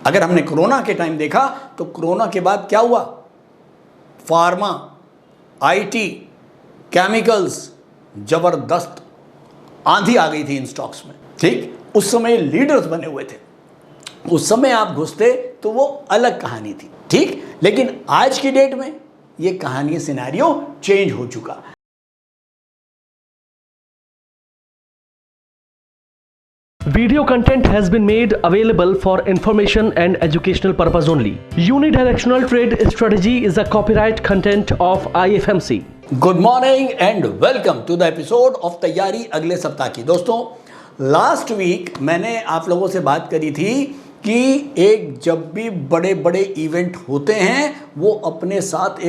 अगर हमने कोरोना के टाइम देखा तो कोरोना के बाद क्या हुआ, फार्मा, आईटी, केमिकल्स, जबरदस्त आंधी आ गई थी इन स्टॉक्स में। ठीक, उस समय लीडर्स बने हुए थे, उस समय आप घुसते तो वो अलग कहानी थी। ठीक, लेकिन आज की डेट में ये कहानी, सिनेरियो चेंज हो चुका। Video content has been made available for information and educational purpose only. Unidirectional trade strategy is a copyright content of IFMC. Good morning and welcome to the episode of तैयारी अगले सप्ताह की। दोस्तों, last week मैंने आप लोगों से बात करी थी कि जब भी बड़े बड़े इवेंट होते हैं वो अपने साथ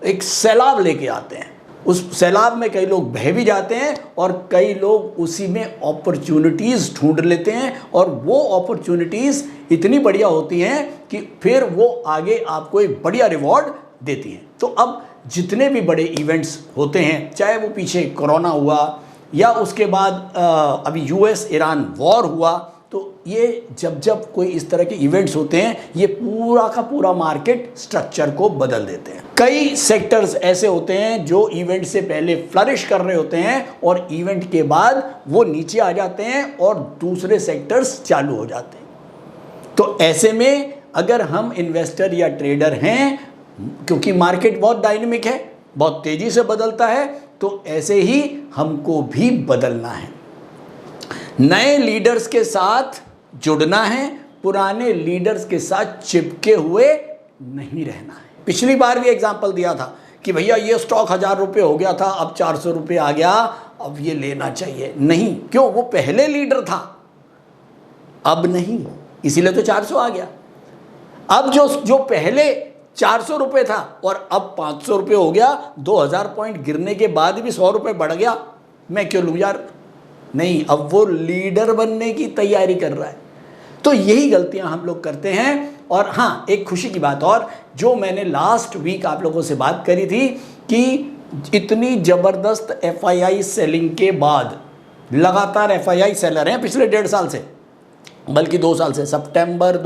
एक सैलाब लेके आते हैं। उस सैलाब में कई लोग बह भी जाते हैं और कई लोग उसी में अपॉर्चुनिटीज़ ढूंढ लेते हैं, और वो अपॉर्चुनिटीज़ इतनी बढ़िया होती हैं कि फिर वो आगे आपको एक बढ़िया रिवॉर्ड देती हैं। तो अब जितने भी बड़े इवेंट्स होते हैं, चाहे वो पीछे कोरोना हुआ या उसके बाद अभी यूएस ईरान वॉर हुआ, तो ये जब कोई इस तरह के इवेंट्स होते हैं ये पूरा का पूरा मार्केट स्ट्रक्चर को बदल देते हैं। कई सेक्टर्स ऐसे होते हैं जो इवेंट से पहले फ्लरिश कर रहे होते हैं और इवेंट के बाद वो नीचे आ जाते हैं और दूसरे सेक्टर्स चालू हो जाते हैं। तो ऐसे में अगर हम इन्वेस्टर या ट्रेडर हैं, क्योंकि मार्केट बहुत डायनेमिक है, बहुत तेज़ी से बदलता है, तो ऐसे ही हमको भी बदलना है। नए लीडर्स के साथ जुड़ना है, पुराने लीडर्स के साथ चिपके हुए नहीं रहना है। पिछली बार भी एग्जांपल दिया था कि भैया ये स्टॉक 1000 रुपये हो गया था, अब 400 रुपये आ गया, अब ये लेना चाहिए। नहीं, क्यों? वो पहले लीडर था, अब नहीं, इसीलिए तो 400 आ गया। अब जो पहले 400 रुपये था और अब 500 रुपये हो गया, 2000 पॉइंट गिरने के बाद भी 100 रुपये बढ़ गया, मैं क्यों लूँ यार? नहीं, अब वो लीडर बनने की तैयारी कर रहा है। तो यही गलतियां हम लोग करते हैं। और हाँ, एक खुशी की बात और, जो मैंने लास्ट वीक आप लोगों से बात करी थी कि इतनी ज़बरदस्त एफआईआई सेलिंग के बाद, लगातार एफआईआई सेलर हैं पिछले 1.5 साल से, बल्कि 2 साल से, सितंबर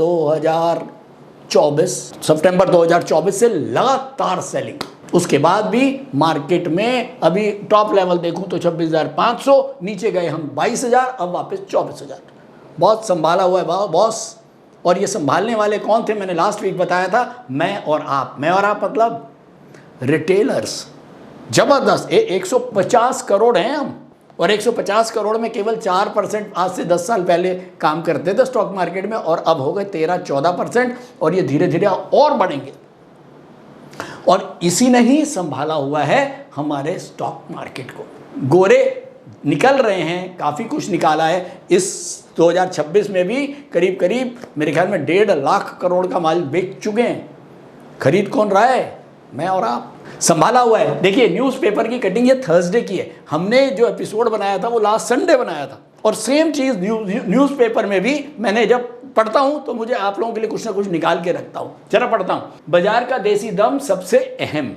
2024 से लगातार सेलिंग। उसके बाद भी मार्केट में अभी टॉप लेवल देखूं तो 26,500, नीचे गए हम 22,000, अब वापस 24,000। बहुत संभाला हुआ है बॉस। और ये संभालने वाले कौन थे? मैंने लास्ट वीक बताया था, मैं और आप मतलब रिटेलर्स। जबरदस्त 150 करोड़ हैं हम, और 150 करोड़ में केवल 4% आज से 10 साल पहले काम करते थे स्टॉक मार्केट में, और अब हो गए 13-14%, और ये धीरे धीरे और बढ़ेंगे। और इसी ने ही संभाला हुआ है हमारे स्टॉक मार्केट को। गोरे निकल रहे हैं, काफ़ी कुछ निकाला है। इस 2026 में भी करीब करीब मेरे ख्याल में 1.5 लाख करोड़ का माल बेच चुके हैं। खरीद कौन रहा है? मैं और आप। संभाला हुआ है। देखिए, न्यूज़पेपर की कटिंग ये थर्सडे की है। हमने जो एपिसोड बनाया था वो लास्ट संडे बनाया था, और सेम चीज़ न्यूज़पेपर में भी मैंने जब पढ़ता हूं तो मुझे आप लोगों के लिए कुछ ना कुछ निकाल के रखता हूं। जरा पढ़ता हूं। बाजार का देसी दम सबसे अहम।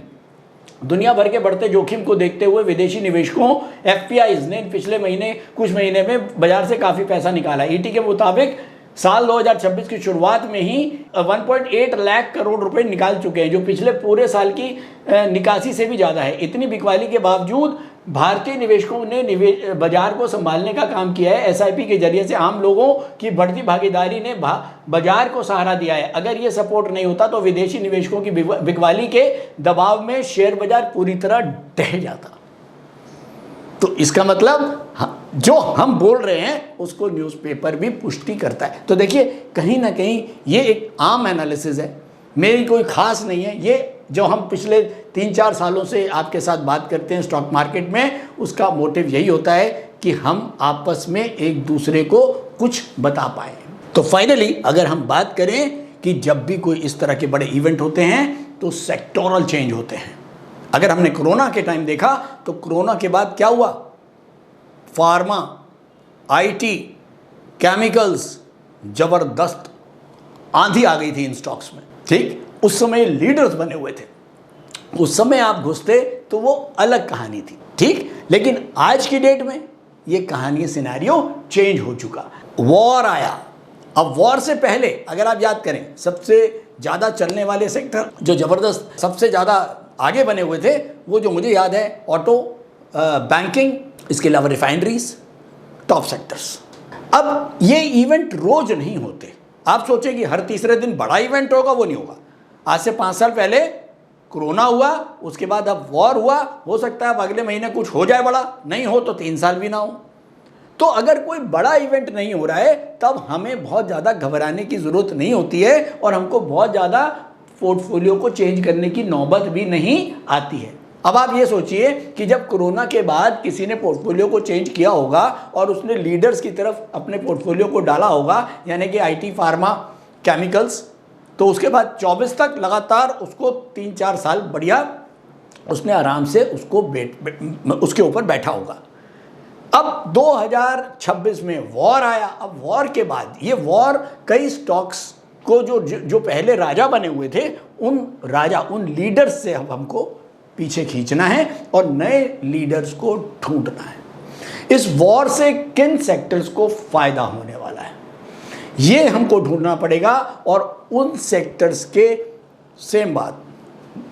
दुनिया भर के बढ़ते जोखिम को देखते हुए विदेशी निवेशकों एफपीआईज ने पिछले कुछ महीने में बाजार से काफ़ी पैसा निकाला। ईटी के मुताबिक साल 2026 की शुरुआत में ही 1.8 लाख करोड़ रुपए निकाल चुके हैं, जो पिछले पूरे साल की निकासी से भी ज़्यादा है। इतनी बिकवाली के बावजूद भारतीय निवेशकों ने बाजार को संभालने का काम किया है। एसआईपी के जरिए से आम लोगों की बढ़ती भागीदारी ने बाजार को सहारा दिया है। अगर ये सपोर्ट नहीं होता तो विदेशी निवेशकों की बिकवाली के दबाव में शेयर बाजार पूरी तरह ढह जाता। तो इसका मतलब जो हम बोल रहे हैं उसको न्यूज़पेपर भी पुष्टि करता है। तो देखिए, कहीं ना कहीं ये एक आम एनालिसिस है, मेरी कोई खास नहीं है। ये जो हम पिछले 3-4 सालों से आपके साथ बात करते हैं स्टॉक मार्केट में, उसका मोटिव यही होता है कि हम आपस में एक दूसरे को कुछ बता पाएँ। तो फाइनली अगर हम बात करें कि जब भी कोई इस तरह के बड़े इवेंट होते हैं तो सेक्टोरल चेंज होते हैं। अगर हमने कोरोना के टाइम देखा तो कोरोना के बाद क्या हुआ, फार्मा, आईटी, केमिकल्स, जबरदस्त आंधी आ गई थी इन स्टॉक्स में। ठीक, उस समय लीडर्स बने हुए थे, उस समय आप घुसते तो वो अलग कहानी थी। ठीक, लेकिन आज की डेट में ये कहानी, सिनेरियो चेंज हो चुका। वॉर आया, अब वॉर से पहले अगर आप याद करें, सबसे ज़्यादा चलने वाले सेक्टर जो ज़बरदस्त सबसे ज़्यादा आगे बने हुए थे, वो जो मुझे याद है, ऑटो, बैंकिंग, इसके अलावा रिफाइनरीज, टॉप सेक्टर्स। अब ये इवेंट रोज नहीं होते। आप सोचें कि हर तीसरे दिन बड़ा इवेंट होगा, वो नहीं होगा। आज से 5 साल पहले कोरोना हुआ, उसके बाद अब वॉर हुआ, हो सकता है अब अगले महीने कुछ हो जाए बड़ा, नहीं हो तो 3 साल भी ना हो। तो अगर कोई बड़ा इवेंट नहीं हो रहा है तब हमें बहुत ज़्यादा घबराने की ज़रूरत नहीं होती है और हमको बहुत ज़्यादा पोर्टफोलियो को चेंज करने की नौबत भी नहीं आती है। अब आप ये सोचिए कि जब कोरोना के बाद किसी ने पोर्टफोलियो को चेंज किया होगा और उसने लीडर्स की तरफ अपने पोर्टफोलियो को डाला होगा, यानी कि आईटी, फार्मा, केमिकल्स, तो उसके बाद 24 तक लगातार उसको 3-4 साल बढ़िया उसने आराम से उसको उसके ऊपर बैठा होगा। अब 2026 में वॉर आया। अब वॉर के बाद ये वॉर कई स्टॉक्स को जो पहले राजा बने हुए थे, उन लीडर्स से अब हमको पीछे खींचना है और नए लीडर्स को ढूंढना है। इस वॉर से किन सेक्टर्स को फायदा होने वाला है, ये हमको ढूंढना पड़ेगा। और उन सेक्टर्स के, सेम बात,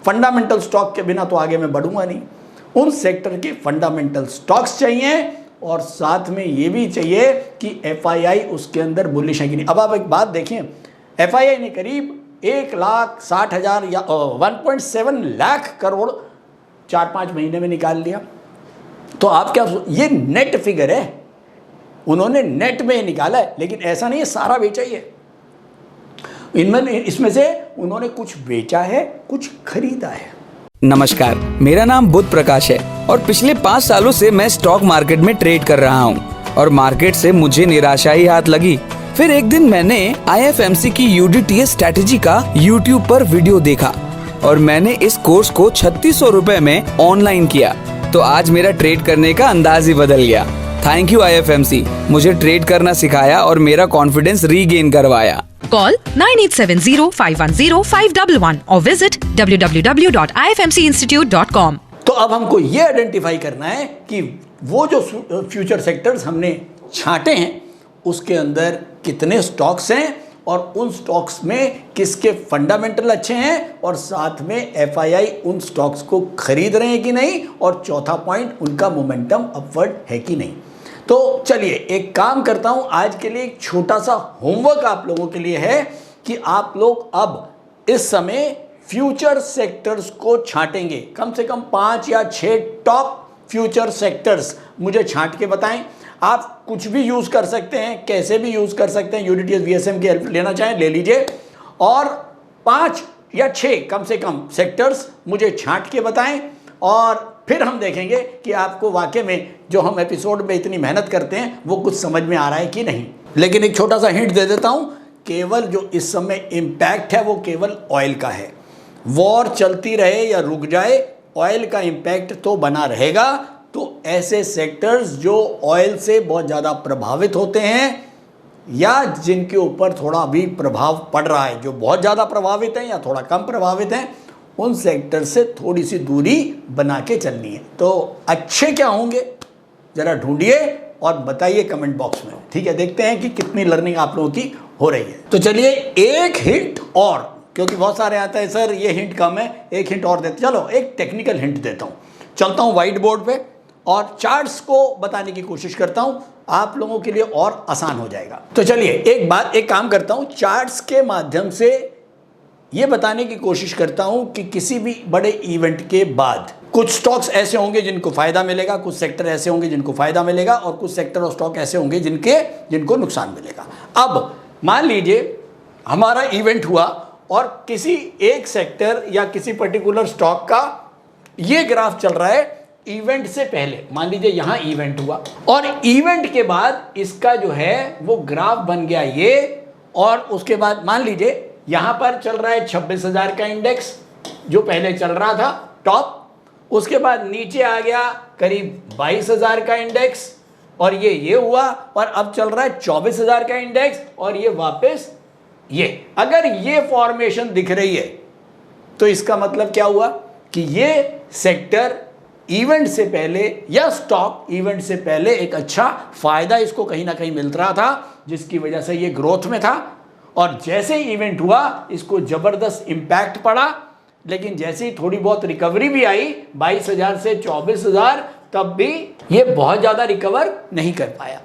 फंडामेंटल स्टॉक के बिना तो आगे मैं बढ़ूंगा नहीं। उन सेक्टर के फंडामेंटल स्टॉक्स चाहिए और साथ में ये भी चाहिए कि एफआईआई उसके अंदर बुलिश है कि नहीं। अब आप एक बात देखें, एफआईआई ने करीब 1,60,000 या 1.7 लाख करोड़ 4-5 महीने में निकाल लिया। तो आप क्या, ये नेट फिगर है, उन्होंने नेट में निकाला है, लेकिन ऐसा नहीं है सारा बेचा ही है। इसमें से उन्होंने कुछ बेचा है, कुछ खरीदा है। नमस्कार, मेरा नाम बुध प्रकाश है और पिछले 5 सालों से मैं स्टॉक मार्केट में ट्रेड कर रहा हूँ और मार्केट से मुझे निराशा ही हाथ लगी। फिर एक दिन मैंने IFMC की UDTS स्ट्रेटेजी का YouTube पर वीडियो देखा और मैंने इस कोर्स को 3600 रुपए में ऑनलाइन किया। तो आज मेरा ट्रेड करने का अंदाज ही बदल गया। थैंक यू IFMC, मुझे ट्रेड करना सिखाया और मेरा कॉन्फिडेंस रीगेन करवाया। Call 9870-510-511 or visit www.ifmcinstitute.com। तो अब हमको ये आइडेंटिफाई करना है कि वो जो फ्यूचर सेक्टर्स हमने छांटे हैं उसके अंदर कितने स्टॉक्स हैं और उन स्टॉक्स में किसके फंडामेंटल अच्छे हैं और साथ में एफआईआई उन स्टॉक्स को खरीद रहे हैं कि नहीं, और चौथा पॉइंट, उनका मोमेंटम अपवर्ड है कि नहीं। तो चलिए एक काम करता हूं, आज के लिए एक छोटा सा होमवर्क आप लोगों के लिए है कि आप लोग अब इस समय फ्यूचर सेक्टर्स को छांटेंगे। कम से कम 5 या 6 टॉप फ्यूचर सेक्टर्स मुझे छांट के बताएं। आप कुछ भी यूज़ कर सकते हैं, कैसे भी यूज़ कर सकते हैं, UDTS VSM की हेल्प लेना चाहें ले लीजिए, और 5 या 6 कम से कम सेक्टर्स मुझे छांट के बताएं और फिर हम देखेंगे कि आपको वाकई में जो हम एपिसोड में इतनी मेहनत करते हैं वो कुछ समझ में आ रहा है कि नहीं। लेकिन एक छोटा सा हिंट दे देता हूं, केवल जो इस समय इम्पैक्ट है वो केवल ऑयल का है। वॉर चलती रहे या रुक जाए, ऑयल का इम्पैक्ट तो बना रहेगा। तो ऐसे सेक्टर्स जो ऑयल से बहुत ज़्यादा प्रभावित होते हैं या जिनके ऊपर थोड़ा भी प्रभाव पड़ रहा है, जो बहुत ज़्यादा प्रभावित हैं या थोड़ा कम प्रभावित हैं, उन सेक्टर से थोड़ी सी दूरी बना के चलनी है। तो अच्छे क्या होंगे ज़रा ढूंढिए और बताइए कमेंट बॉक्स में, ठीक है। देखते हैं कि कितनी लर्निंग आप लोगों की हो रही है। तो चलिए एक हिंट और, क्योंकि बहुत सारे आता है सर ये हिंट कम है, एक हिंट और देते, चलो एक टेक्निकल हिंट देता हूँ। चलता हूँ व्हाइट बोर्ड पे और चार्ट्स को बताने की कोशिश करता हूँ, आप लोगों के लिए और आसान हो जाएगा। तो चलिए एक काम करता हूँ, चार्ट्स के माध्यम से ये बताने की कोशिश करता हूं कि किसी भी बड़े इवेंट के बाद कुछ स्टॉक्स ऐसे होंगे जिनको फायदा मिलेगा, कुछ सेक्टर ऐसे होंगे जिनको फायदा मिलेगा और कुछ सेक्टर और स्टॉक ऐसे होंगे जिनको नुकसान मिलेगा। अब मान लीजिए हमारा इवेंट हुआ और किसी एक सेक्टर या किसी पर्टिकुलर स्टॉक का ये ग्राफ चल रहा है इवेंट से पहले। मान लीजिए यहां इवेंट हुआ और इवेंट के बाद इसका जो है वो ग्राफ बन गया ये, और उसके बाद मान लीजिए यहां पर चल रहा है 26,000 का इंडेक्स जो पहले चल रहा था टॉप, उसके बाद नीचे आ गया करीब 22,000 का इंडेक्स और ये हुआ, और अब चल रहा है 24,000 का इंडेक्स और ये वापस ये। अगर ये फॉर्मेशन दिख रही है तो इसका मतलब क्या हुआ कि ये सेक्टर इवेंट से पहले या स्टॉक इवेंट से पहले एक अच्छा फायदा इसको कहीं ना कहीं मिल रहा था, जिसकी वजह से ये ग्रोथ में था। और जैसे ही इवेंट हुआ इसको जबरदस्त इंपैक्ट पड़ा, लेकिन जैसे ही थोड़ी बहुत रिकवरी भी आई 22,000 से 24,000, तब भी ये बहुत ज्यादा रिकवर नहीं कर पाया।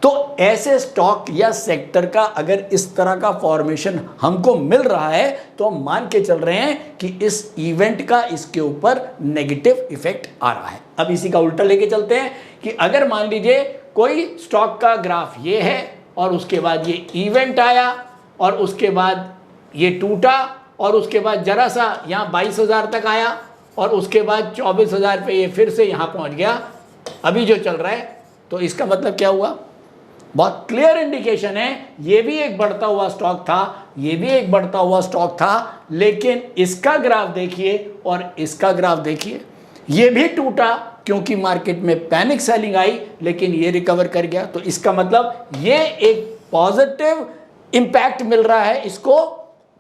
तो ऐसे स्टॉक या सेक्टर का अगर इस तरह का फॉर्मेशन हमको मिल रहा है तो हम मान के चल रहे हैं कि इस इवेंट का इसके ऊपर नेगेटिव इफेक्ट आ रहा है। अब इसी का उल्टा लेके चलते हैं कि अगर मान लीजिए कोई स्टॉक का ग्राफ ये है और उसके बाद ये इवेंट आया और उसके बाद ये टूटा और उसके बाद जरा सा यहाँ 22,000 तक आया और उसके बाद 24,000 पे ये फिर से यहाँ पहुँच गया अभी जो चल रहा है, तो इसका मतलब क्या हुआ? बहुत क्लियर इंडिकेशन है ये भी एक बढ़ता हुआ स्टॉक था, ये भी एक बढ़ता हुआ स्टॉक था, लेकिन इसका ग्राफ देखिए और इसका ग्राफ देखिए, ये भी टूटा क्योंकि मार्केट में पैनिक सेलिंग आई, लेकिन ये रिकवर कर गया। तो इसका मतलब ये एक पॉजिटिव इंपैक्ट मिल रहा है इसको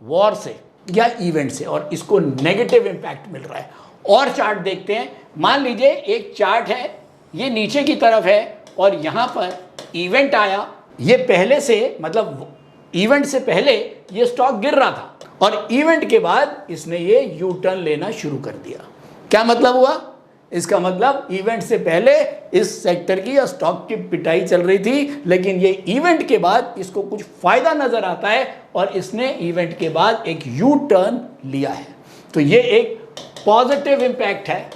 वॉर से या इवेंट से, और इसको नेगेटिव इंपैक्ट मिल रहा है। और चार्ट देखते हैं, मान लीजिए एक चार्ट है, ये नीचे की तरफ है और यहाँ पर इवेंट आया, ये पहले से मतलब इवेंट से पहले ये स्टॉक गिर रहा था और इवेंट के बाद इसने ये यू टर्न लेना शुरू कर दिया। क्या मतलब हुआ? इसका मतलब इवेंट से पहले इस सेक्टर की या स्टॉक की पिटाई चल रही थी, लेकिन ये इवेंट के बाद इसको कुछ फायदा नजर आता है और इसने इवेंट के बाद एक यू टर्न लिया है। तो ये एक पॉजिटिव इंपैक्ट है।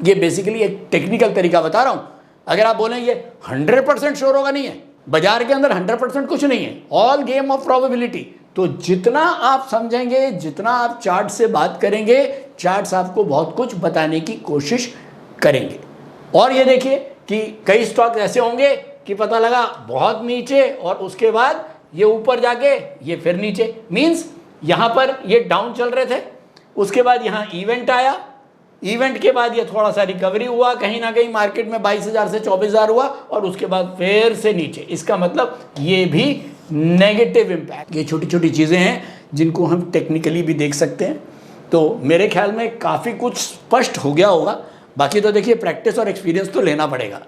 ये बेसिकली एक टेक्निकल तरीका बता रहा हूं। अगर आप बोलें ये 100% श्योर होगा, नहीं है, बाजार के अंदर 100% कुछ नहीं है, ऑल गेम ऑफ प्रोबेबिलिटी। तो जितना आप समझेंगे, जितना आप चार्ट से बात करेंगे, चार्ट्स आपको बहुत कुछ बताने की कोशिश करेंगे। और ये देखिए कि कई स्टॉक ऐसे होंगे कि पता लगा बहुत नीचे और उसके बाद ये ऊपर जाके ये फिर नीचे, मींस यहाँ पर ये डाउन चल रहे थे, उसके बाद यहाँ इवेंट आया, इवेंट के बाद ये थोड़ा सा रिकवरी हुआ, कहीं ना कहीं मार्केट में 22,000 से 24,000 हुआ और उसके बाद फिर से नीचे। इसका मतलब ये भी नेगेटिव इंपैक्ट। ये छोटी छोटी चीज़ें हैं जिनको हम टेक्निकली भी देख सकते हैं। तो मेरे ख्याल में काफ़ी कुछ स्पष्ट हो गया होगा। बाकी तो देखिए प्रैक्टिस और एक्सपीरियंस तो लेना पड़ेगा।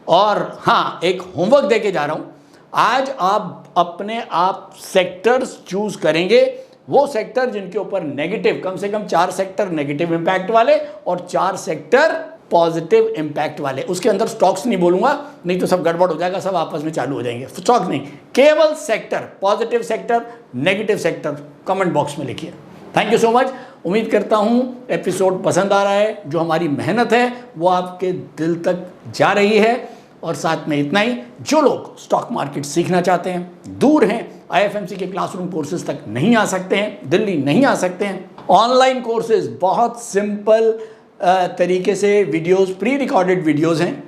और हाँ, एक होमवर्क दे के जा रहा हूँ, आज आप अपने आप सेक्टर्स चूज करेंगे, वो सेक्टर जिनके ऊपर नेगेटिव, कम से कम 4 सेक्टर नेगेटिव इंपैक्ट वाले और 4 सेक्टर पॉजिटिव इंपैक्ट वाले। उसके अंदर स्टॉक्स नहीं बोलूंगा, नहीं तो सब गड़बड़ हो जाएगा, सब आपस में चालू हो जाएंगे। स्टॉक नहीं, केवल sector, positive sector, negative sector comment box में लिखिए। Thank you so much. उम्मीद करता हूँ एपिसोड पसंद आ रहा है। जो हमारी मेहनत है वो आपके दिल तक जा रही है। और साथ में इतना ही, जो लोग स्टॉक मार्केट सीखना चाहते हैं, दूर हैं, IFMC के क्लासरूम कोर्सेज तक नहीं आ सकते हैं, दिल्ली नहीं आ सकते हैं, ऑनलाइन कोर्सेज बहुत सिंपल तरीके से वीडियोस, प्री रिकॉर्डेड वीडियोस हैं।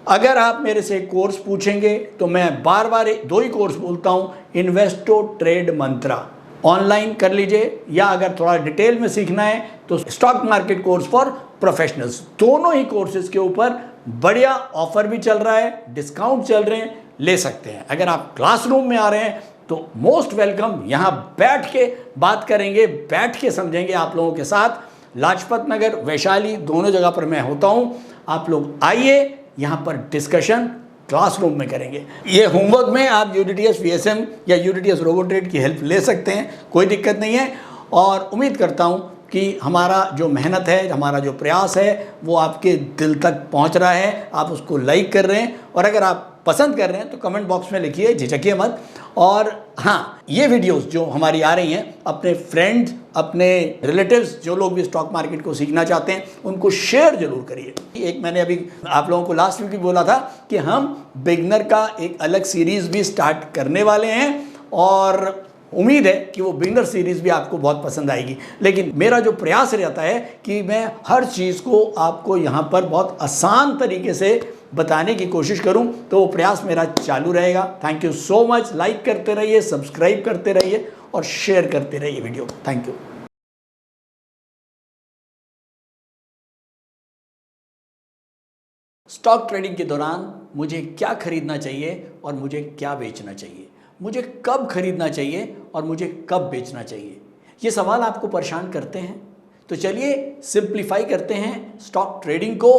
अगर आप मेरे से कोर्स पूछेंगे तो मैं बार बार 2 ही कोर्स बोलता हूँ, इन्वेस्टो ट्रेड मंत्रा ऑनलाइन कर लीजिए, या अगर थोड़ा डिटेल में सीखना है तो stock market course for professionals. दोनों ही कोर्सेज के ऊपर बढ़िया ऑफर भी चल रहा है, डिस्काउंट चल रहे हैं, ले सकते हैं। अगर आप क्लासरूम में आ रहे हैं तो मोस्ट वेलकम, यहाँ बैठ के बात करेंगे, बैठ के समझेंगे आप लोगों के साथ। लाजपत नगर, वैशाली, दोनों जगह पर मैं होता हूँ। आप लोग आइए, यहाँ पर डिस्कशन क्लासरूम में करेंगे। ये होमवर्क में आप UDTS VSM या UDTS रोबोट्रेड की हेल्प ले सकते हैं, कोई दिक्कत नहीं है। और उम्मीद करता हूँ कि हमारा जो मेहनत है, हमारा जो प्रयास है, वो आपके दिल तक पहुंच रहा है, आप उसको लाइक कर रहे हैं। और अगर आप पसंद कर रहे हैं तो कमेंट बॉक्स में लिखिए, झिझकिए मत। और हाँ, ये वीडियोस जो हमारी आ रही हैं, अपने फ्रेंड्स, अपने रिलेटिव्स, जो लोग भी स्टॉक मार्केट को सीखना चाहते हैं, उनको शेयर जरूर करिए। एक मैंने अभी आप लोगों को लास्ट वीक भी बोला था कि हम बिगनर का एक अलग सीरीज़ भी स्टार्ट करने वाले हैं, और उम्मीद है कि वो बिगनर सीरीज़ भी आपको बहुत पसंद आएगी। लेकिन मेरा जो प्रयास रहता है कि मैं हर चीज़ को आपको यहाँ पर बहुत आसान तरीके से बताने की कोशिश करूँ, तो वो प्रयास मेरा चालू रहेगा। Thank you so much. Like करते रहिए, सब्सक्राइब करते रहिए और शेयर करते रहिए video. Thank you. Stock trading के दौरान मुझे क्या खरीदना चाहिए और मुझे क्या बेचना चाहिए, मुझे कब खरीदना चाहिए और मुझे कब बेचना चाहिए, ये सवाल आपको परेशान करते हैं? तो चलिए सिंप्लीफाई करते हैं स्टॉक ट्रेडिंग को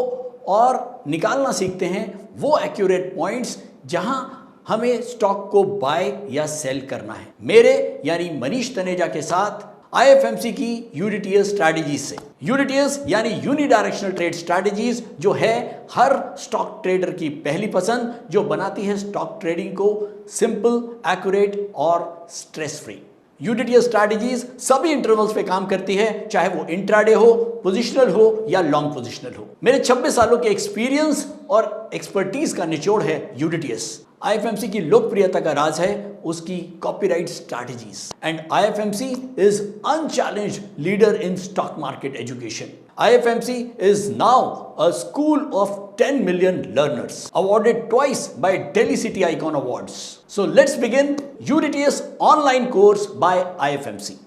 और निकालना सीखते हैं वो एक्यूरेट पॉइंट्स जहां हमें स्टॉक को बाय या सेल करना है। मेरे यानी मनीष तनेजा के साथ IFMC की यूडीटीएस स्ट्रैटेजीज से। यूडीटीएस यानी यूनिडायरेक्शनल ट्रेड स्ट्रैटेजीज जो है हर स्टॉक ट्रेडर की पहली पसंद, जो बनाती है स्टॉक ट्रेडिंग को सिंपल, एक्यूरेट और स्ट्रेस फ्री। यूडीटीएस स्ट्रैटेजीज सभी इंटरवल्स पे काम करती है, चाहे वो इंट्राडे हो, पोजिशनल हो या लॉन्ग पोजिशनल हो। मेरे 26 सालों के एक्सपीरियंस और एक्सपर्टीज का निचोड़ है यूडीटीएस। IFMC की लोकप्रियता का राज है उसकी copyright strategies and IFMC is unchallenged leader in stock market education. IFMC is now a school of 10 million learners, awarded twice by Delhi City Icon Awards. So let's begin UDTS online course by IFMC.